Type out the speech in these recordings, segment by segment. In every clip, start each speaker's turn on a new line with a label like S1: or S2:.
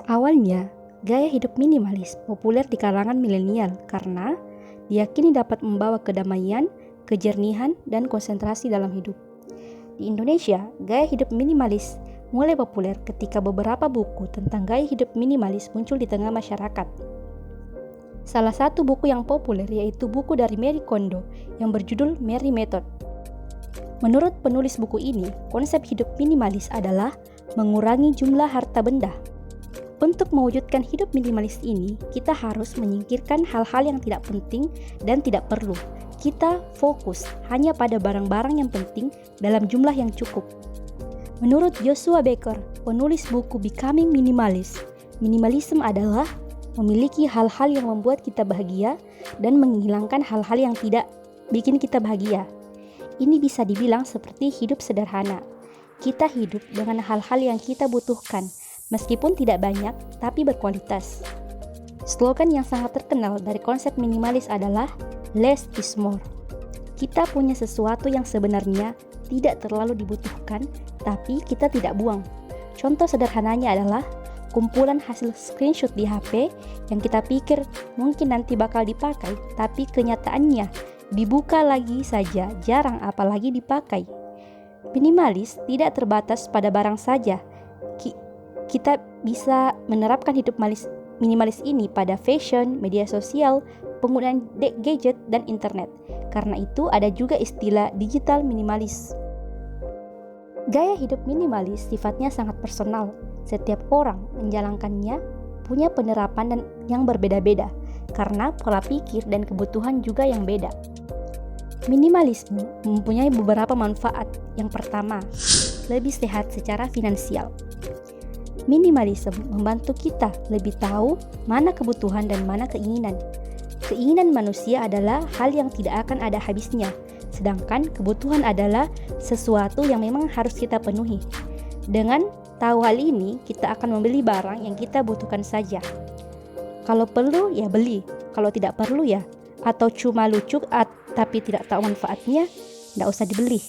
S1: Awalnya, gaya hidup minimalis populer di kalangan milenial karena diyakini dapat membawa kedamaian, kejernihan, dan konsentrasi dalam hidup. Di Indonesia, gaya hidup minimalis mulai populer ketika beberapa buku tentang gaya hidup minimalis muncul di tengah masyarakat. Salah satu buku yang populer yaitu buku dari Marie Kondo yang berjudul Mary Method. Menurut penulis buku ini, konsep hidup minimalis adalah mengurangi jumlah harta benda. Untuk mewujudkan hidup minimalis ini, kita harus menyingkirkan hal-hal yang tidak penting dan tidak perlu. Kita fokus hanya pada barang-barang yang penting dalam jumlah yang cukup. Menurut Joshua Becker, penulis buku Becoming Minimalist, minimalisme adalah memiliki hal-hal yang membuat kita bahagia dan menghilangkan hal-hal yang tidak bikin kita bahagia. Ini bisa dibilang seperti hidup sederhana. Kita hidup dengan hal-hal yang kita butuhkan, meskipun tidak banyak, tapi berkualitas. Slogan yang sangat terkenal dari konsep minimalis adalah less is more. Kita punya sesuatu yang sebenarnya tidak terlalu dibutuhkan, tapi kita tidak buang. Contoh sederhananya adalah kumpulan hasil screenshot di HP yang kita pikir mungkin nanti bakal dipakai, tapi kenyataannya dibuka lagi saja jarang apalagi dipakai. Minimalis tidak terbatas pada barang saja. Kita bisa menerapkan hidup minimalis ini pada fashion, media sosial, penggunaan gadget, dan internet. Karena itu ada juga istilah digital minimalis. Gaya hidup minimalis sifatnya sangat personal. Setiap orang menjalankannya punya penerapan yang berbeda-beda karena pola pikir dan kebutuhan juga yang beda. Minimalisme mempunyai beberapa manfaat. Yang pertama, lebih sehat secara finansial. Minimalisme membantu kita lebih tahu mana kebutuhan dan mana keinginan. Keinginan manusia adalah hal yang tidak akan ada habisnya, sedangkan kebutuhan adalah sesuatu yang memang harus kita penuhi. Dengan tahu hal ini, kita akan membeli barang yang kita butuhkan saja. Kalau perlu, ya beli. Kalau tidak perlu, ya atau cuma lucu tapi tidak tahu manfaatnya, tidak usah dibeli.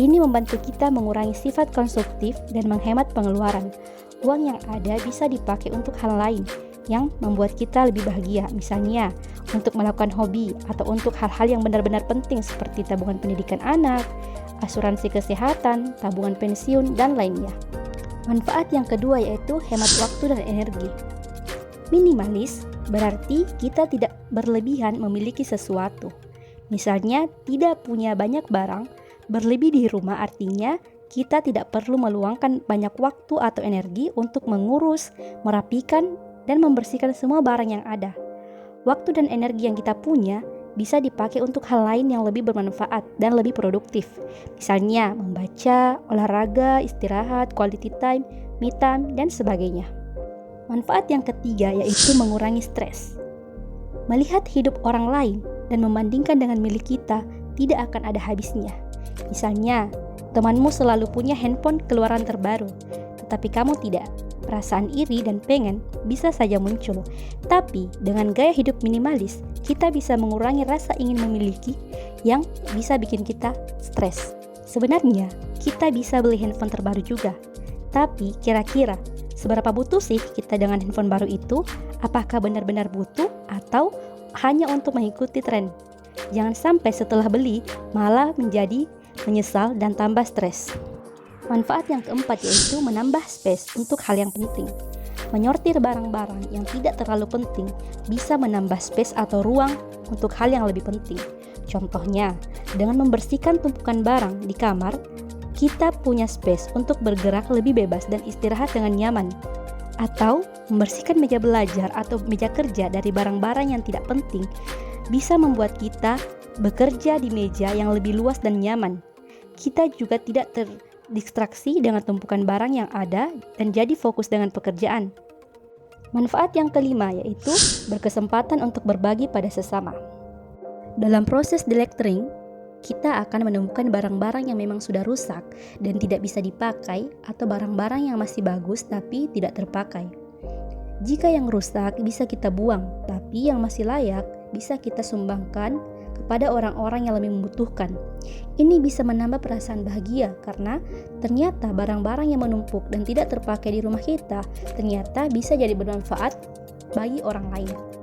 S1: Ini membantu kita mengurangi sifat konsumtif dan menghemat pengeluaran. Uang yang ada bisa dipakai untuk hal lain yang membuat kita lebih bahagia, misalnya untuk melakukan hobi atau untuk hal-hal yang benar-benar penting seperti tabungan pendidikan anak, asuransi kesehatan, tabungan pensiun, dan lainnya. Manfaat yang kedua yaitu hemat waktu dan energi. Minimalis berarti kita tidak berlebihan memiliki sesuatu. Misalnya tidak punya banyak barang berlebih di rumah, artinya kita tidak perlu meluangkan banyak waktu atau energi untuk mengurus, merapikan, dan membersihkan semua barang yang ada. Waktu dan energi yang kita punya bisa dipakai untuk hal lain yang lebih bermanfaat dan lebih produktif. Misalnya membaca, olahraga, istirahat, quality time, me time, dan sebagainya. Manfaat yang ketiga yaitu mengurangi stres. Melihat hidup orang lain dan membandingkan dengan milik kita tidak akan ada habisnya. Misalnya, temanmu selalu punya handphone keluaran terbaru, tetapi kamu tidak. Perasaan iri dan pengen bisa saja muncul. Tapi dengan gaya hidup minimalis, kita bisa mengurangi rasa ingin memiliki yang bisa bikin kita stres. Sebenarnya, kita bisa beli handphone terbaru juga. Tapi kira-kira seberapa butuh sih kita dengan handphone baru itu? Apakah benar-benar butuh atau hanya untuk mengikuti tren? Jangan sampai setelah beli malah menjadi menyesal dan tambah stres. Manfaat yang keempat yaitu menambah space untuk hal yang penting. Menyortir barang-barang yang tidak terlalu penting bisa menambah space atau ruang untuk hal yang lebih penting. Contohnya, dengan membersihkan tumpukan barang di kamar, kita punya space untuk bergerak lebih bebas dan istirahat dengan nyaman. Atau membersihkan meja belajar atau meja kerja dari barang-barang yang tidak penting bisa membuat kita bekerja di meja yang lebih luas dan nyaman. Kita juga tidak terdistraksi dengan tumpukan barang yang ada dan jadi fokus dengan pekerjaan. Manfaat yang kelima yaitu berkesempatan untuk berbagi pada sesama. Dalam proses decluttering, kita akan menemukan barang-barang yang memang sudah rusak dan tidak bisa dipakai atau barang-barang yang masih bagus tapi tidak terpakai. Jika yang rusak bisa kita buang, tapi yang masih layak bisa kita sumbangkan kepada orang-orang yang lebih membutuhkan. Ini bisa menambah perasaan bahagia karena ternyata barang-barang yang menumpuk dan tidak terpakai di rumah kita ternyata bisa jadi bermanfaat bagi orang lain.